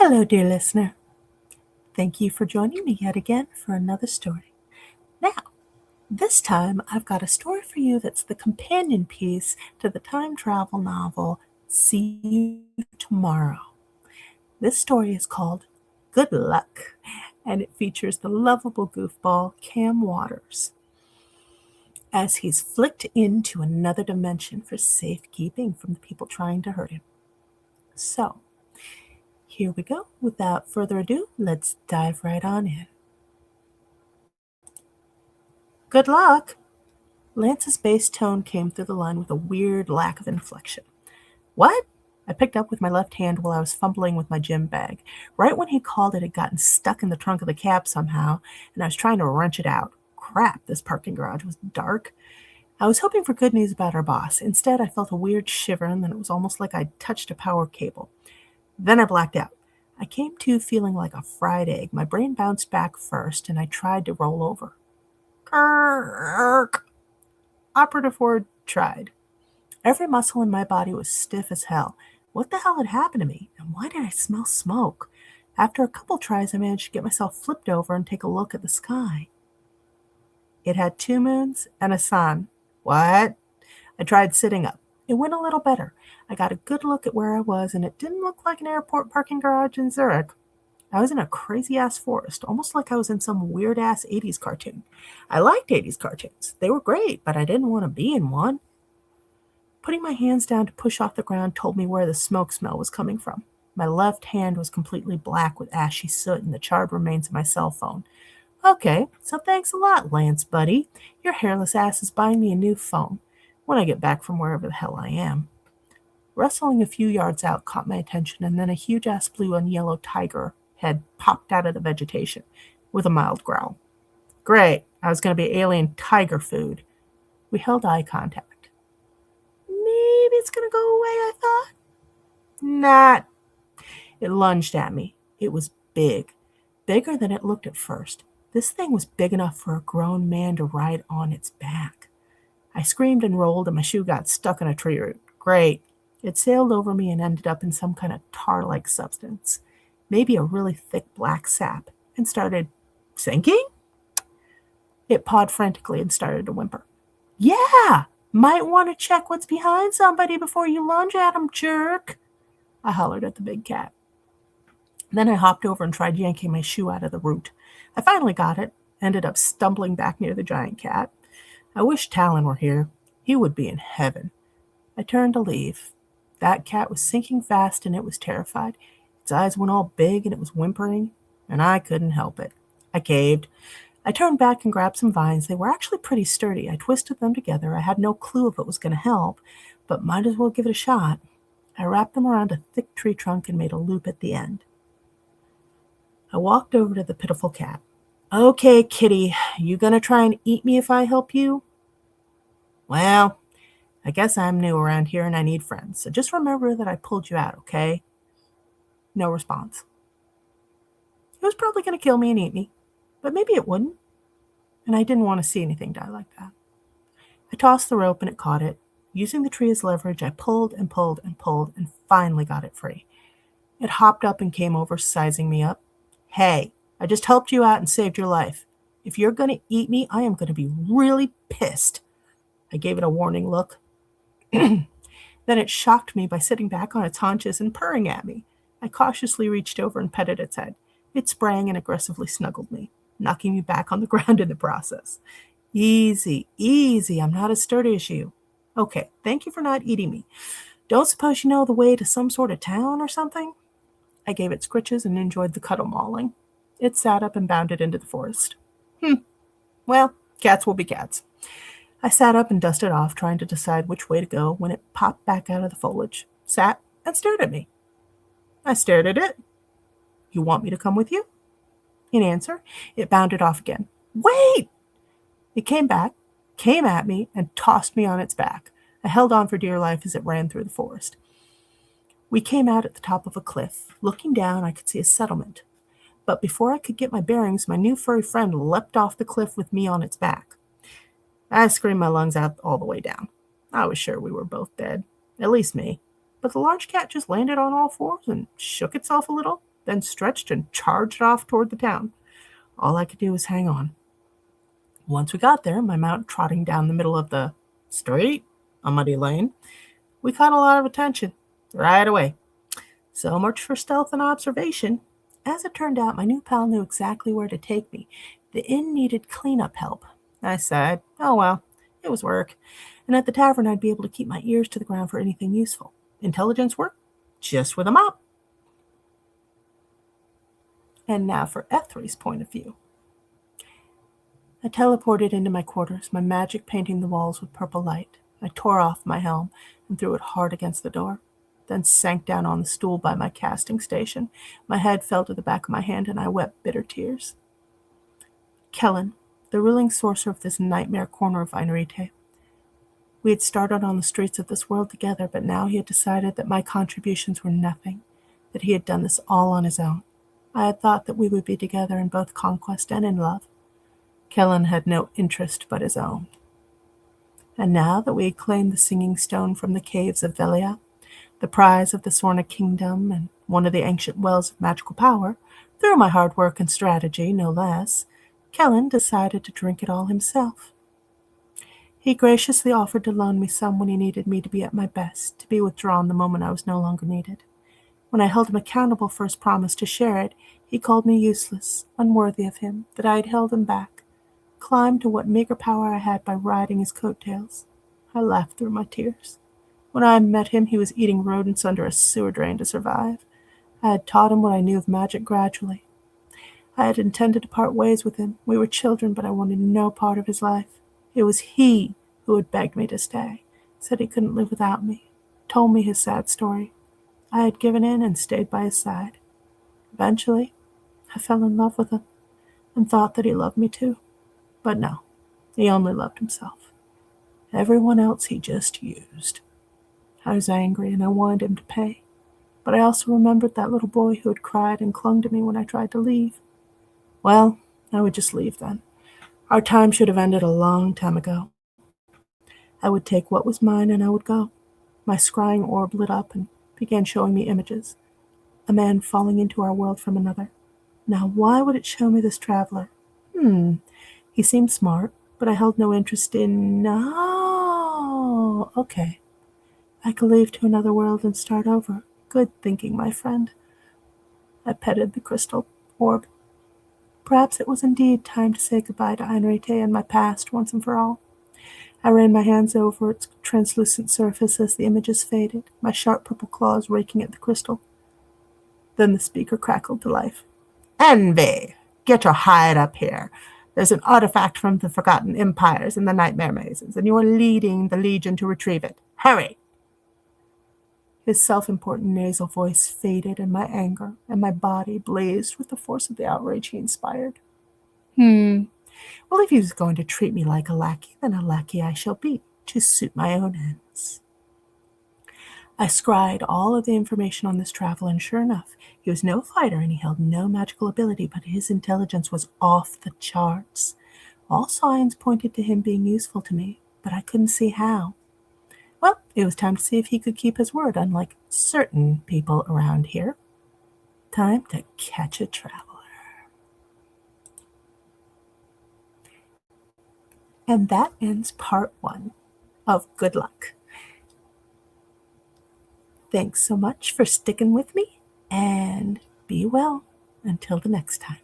Hello, dear listener. Thank you for joining me yet again for another story. Now, this time I've got a story for you that's the companion piece to the time travel novel See You Tomorrow. This story is called Good Luck, and it features the lovable goofball Cam Waters as he's flicked into another dimension for safekeeping from the people trying to hurt him. So, here we go. Without further ado, let's dive right on in. Good luck! Lance's bass tone came through the line with a weird lack of inflection. What? I picked up with my left hand while I was fumbling with my gym bag. Right when he called, it had gotten stuck in the trunk of the cab somehow, and I was trying to wrench it out. Crap, this parking garage was dark. I was hoping for good news about our boss. Instead, I felt a weird shiver, and then it was almost like I'd touched a power cable. Then I blacked out. I came to feeling like a fried egg. My brain bounced back first, and I tried to roll over. Kirk! Operative word, tried. Every muscle in my body was stiff as hell. What the hell had happened to me, and why did I smell smoke? After a couple tries, I managed to get myself flipped over and take a look at the sky. It had 2 moons and a sun. What? I tried sitting up. It went a little better. I got a good look at where I was, and it didn't look like an airport parking garage in Zurich. I was in a crazy-ass forest, almost like I was in some weird-ass 80s cartoon. I liked 80s cartoons. They were great, but I didn't want to be in one. Putting my hands down to push off the ground told me where the smoke smell was coming from. My left hand was completely black with ashy soot and the charred remains of my cell phone. Okay, so thanks a lot, Lance, buddy. Your hairless ass is buying me a new phone when I get back from wherever the hell I am. Rustling a few yards out caught my attention, and then a huge-ass blue and yellow tiger head popped out of the vegetation with a mild growl. Great, I was going to be alien tiger food. We held eye contact. Maybe it's going to go away, I thought. Not. It lunged at me. It was big, bigger than it looked at first. This thing was big enough for a grown man to ride on its back. I screamed and rolled, and my shoe got stuck in a tree root. Great. It sailed over me and ended up in some kind of tar-like substance, maybe a really thick black sap, and started sinking? It pawed frantically and started to whimper. Yeah, might want to check what's behind somebody before you lunge at 'em, jerk, I hollered at the big cat. Then I hopped over and tried yanking my shoe out of the root. I finally got it, ended up stumbling back near the giant cat. I wish Talon were here. He would be in heaven. I turned to leave. That cat was sinking fast, and it was terrified. Its eyes went all big, and it was whimpering, and I couldn't help it. I caved. I turned back and grabbed some vines. They were actually pretty sturdy. I twisted them together. I had no clue if it was going to help, but might as well give it a shot. I wrapped them around a thick tree trunk and made a loop at the end. I walked over to the pitiful cat. Okay, kitty, you gonna try and eat me if I help you? Well, I guess I'm new around here and I need friends, so just remember that I pulled you out, okay? No response. It was probably going to kill me and eat me, but maybe it wouldn't, and I didn't want to see anything die like that. I tossed the rope and it caught it. Using the tree as leverage, I pulled and pulled and pulled and finally got it free. It hopped up and came over, sizing me up. Hey, I just helped you out and saved your life. If you're going to eat me, I am going to be really pissed. I gave it a warning look. Then it shocked me by sitting back on its haunches and purring at me. I cautiously reached over and petted its head. It sprang and aggressively snuggled me, knocking me back on the ground in the process. Easy, easy. I'm not as sturdy as you. Okay, thank you for not eating me. Don't suppose you know the way to some sort of town or something? I gave it scritches and enjoyed the cuddle mauling. It sat up and bounded into the forest. Well, cats will be cats. I sat up and dusted off, trying to decide which way to go when it popped back out of the foliage, sat, and stared at me. I stared at it. You want me to come with you? In answer, it bounded off again. Wait! It came back, came at me, and tossed me on its back. I held on for dear life as it ran through the forest. We came out at the top of a cliff. Looking down, I could see a settlement. But before I could get my bearings, my new furry friend leapt off the cliff with me on its back. I screamed my lungs out all the way down. I was sure we were both dead, at least me. But the large cat just landed on all fours and shook itself a little. then stretched and charged off toward the town. All I could do was hang on. Once we got there, my mount trotting down the middle of the street, a muddy lane, we caught a lot of attention right away. So much for stealth and observation. As it turned out, my new pal knew exactly where to take me. The inn needed cleanup help. I said, oh well, it was work. And at the tavern, I'd be able to keep my ears to the ground for anything useful. Intelligence work? Just with a mop. And now for Ethrie's point of view. I teleported into my quarters, my magic painting the walls with purple light. I tore off my helm and threw it hard against the door, then sank down on the stool by my casting station. My head fell to the back of my hand, and I wept bitter tears. Kellen, the ruling sorcerer of this nightmare corner of Einrite. We had started on the streets of this world together, but now he had decided that my contributions were nothing, that he had done this all on his own. I had thought that we would be together in both conquest and in love. Kellen had no interest but his own. And now that we had claimed the singing stone from the caves of Velia, the prize of the Sorna kingdom and one of the ancient wells of magical power, through my hard work and strategy, no less, Kellen decided to drink it all himself. He graciously offered to loan me some when he needed me to be at my best, to be withdrawn the moment I was no longer needed. When I held him accountable for his promise to share it, he called me useless, unworthy of him, that I had held him back, climbed to what meager power I had by riding his coattails. I laughed through my tears. When I met him, he was eating rodents under a sewer drain to survive. I had taught him what I knew of magic gradually. I had intended to part ways with him. We were children, but I wanted no part of his life. It was he who had begged me to stay, said he couldn't live without me, told me his sad story. I had given in and stayed by his side. Eventually, I fell in love with him and thought that he loved me too. But no, he only loved himself. Everyone else he just used. I was angry and I wanted him to pay. But I also remembered that little boy who had cried and clung to me when I tried to leave. Well, I would just leave then. Our time should have ended a long time ago. I would take what was mine and I would go. My scrying orb lit up and began showing me images. A man falling into our world from another. Now why would it show me this traveler? He seemed smart, but I held no interest in... No, okay. I could leave to another world and start over. Good thinking, my friend. I petted the crystal orb. Perhaps it was indeed time to say goodbye to Einrite and my past once and for all. I ran my hands over its translucent surface as the images faded, my sharp purple claws raking at the crystal. Then the speaker crackled to life. Envy! Get your hide up here. There's an artifact from the Forgotten Empires in the Nightmare Mazes, and you are leading the Legion to retrieve it. Hurry! His self-important nasal voice faded in my anger, and my body blazed with the force of the outrage he inspired. Well, if he was going to treat me like a lackey, then a lackey I shall be, to suit my own ends. I scryed all of the information on this traveler, and sure enough, he was no fighter and he held no magical ability, but his intelligence was off the charts. All signs pointed to him being useful to me, but I couldn't see how. Well, it was time to see if he could keep his word, unlike certain people around here. Time to catch a traveler. And that ends part 1 of Good Luck. Thanks so much for sticking with me, and be well until the next time.